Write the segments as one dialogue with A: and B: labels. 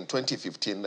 A: in 2015,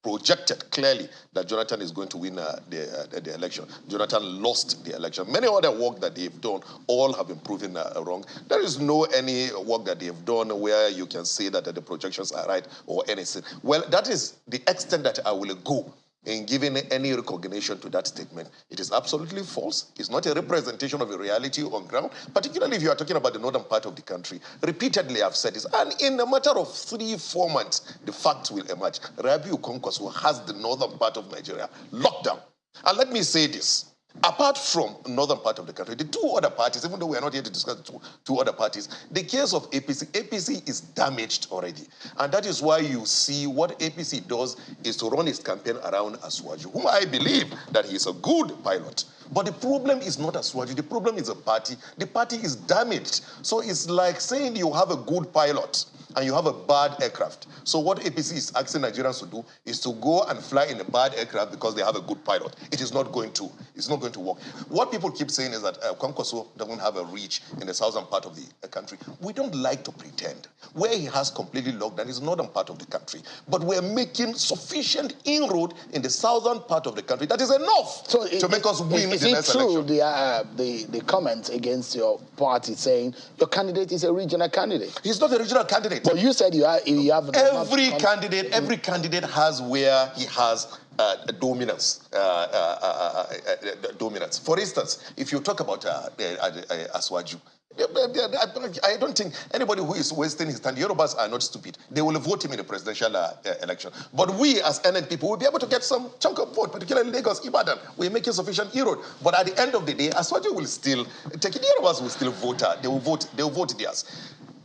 A: projected clearly that Jonathan is going to win the election. Jonathan lost the election. Many other work that they've done, all have been proven wrong. There is no any work that they've done where you can say that the projections are right or anything. Well, that is the extent that I will go in giving any recognition to that statement. It is absolutely false. It's not a representation of a reality on ground, particularly if you are talking about the northern part of the country. Repeatedly, I've said this, and in a matter of 3-4 months, the facts will emerge. Rabiu Kwankwaso has the northern part of Nigeria locked down. And let me say this. Apart from northern part of the country, the two other parties, even though we are not here to discuss the two other parties, the case of APC is damaged already. And that is why you see what APC does is to run its campaign around Asuwaju, whom I believe that he is a good pilot. But the problem is not Asuwaju, the problem is a party. The party is damaged. So it's like saying you have a good pilot and you have a bad aircraft. So what APC is asking Nigerians to do is to go and fly in a bad aircraft because they have a good pilot. It is not going to. It's not going to work. What people keep saying is that Kwankwaso doesn't have a reach in the southern part of the country. We don't like to pretend. Where he has completely locked down is northern part of the country. But we're making sufficient inroad in the southern part of the country. That is enough to make us win the next election.
B: Is it true the comment against your party saying your candidate is a regional candidate?
A: He's not a regional candidate.
B: But you said you have
A: every candidate has where he has dominance. Dominance. For instance, if you talk about Asuwaju, I don't think anybody who is wasting his time, the Yorubas are not stupid. They will vote him in the presidential election. But we as NNPP will be able to get some chunk of vote, particularly Lagos, Ibadan. We're making sufficient inroad. But at the end of the day, Asuwaju will still take it. The Yorubas will still vote. They will vote theirs.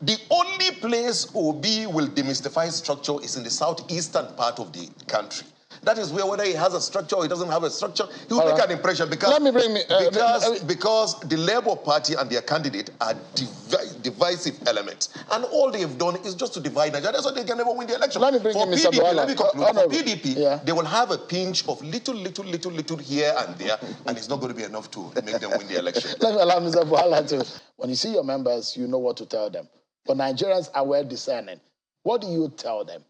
A: The only place Obi will demystify structure is in the southeastern part of the country. That is where whether he has a structure or he doesn't have a structure, he will make an impression because, because the Labour Party and their candidate are divisive elements. And all they've done is just to divide Nigeria. That's why they can never win the election.
B: Let me bring in Mr.
A: Let me conclude. For PDP, they will have a pinch of little here and there, and it's not going to be enough to make them win the election.
B: Let me allow Mr. Buhala to... When you see your members, you know what to tell them. But Nigerians are well discerning. What do you tell them?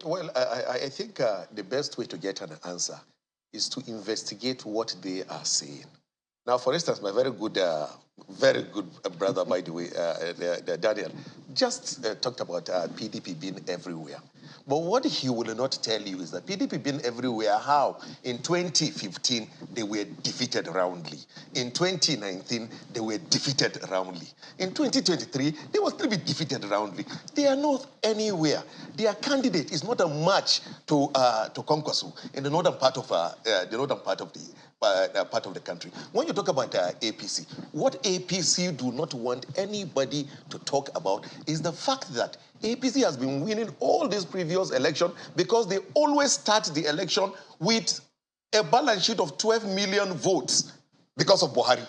A: Well, I think the best way to get an answer is to investigate what they are saying. Now, for instance, my very good brother, by the way, Daniel, just talked about PDP being everywhere. But what he will not tell you is that PDP being everywhere, how? In 2015, they were defeated roundly. In 2019, they were defeated roundly. In 2023, they will still be defeated roundly. They are not anywhere. Their candidate is not a match to Kwankwaso in the northern part of the country. When you talk about APC, what APC do not want anybody to talk about is the fact that APC has been winning all these previous elections because they always start the election with a balance sheet of 12 million votes because of Buhari.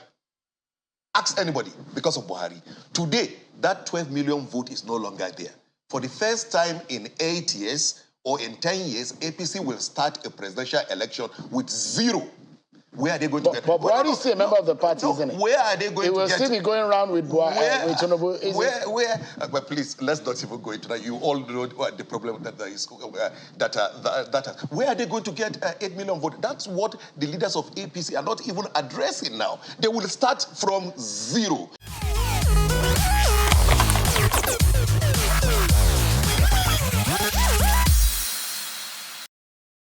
A: Ask anybody, because of Buhari. Today, that 12 million vote is no longer there. For the first time in 8 years or in 10 years, APC will start a presidential election with 0. Where are they going to get?
B: But Buhari is still a member of the party, isn't he?
A: Where are they going to get?
B: He will still be going around with Tinubu.
A: But please, let's not even go into that. You all know the problem that there is. Where are they going to get 8 million votes? That's what the leaders of APC are not even addressing now. They will start from 0.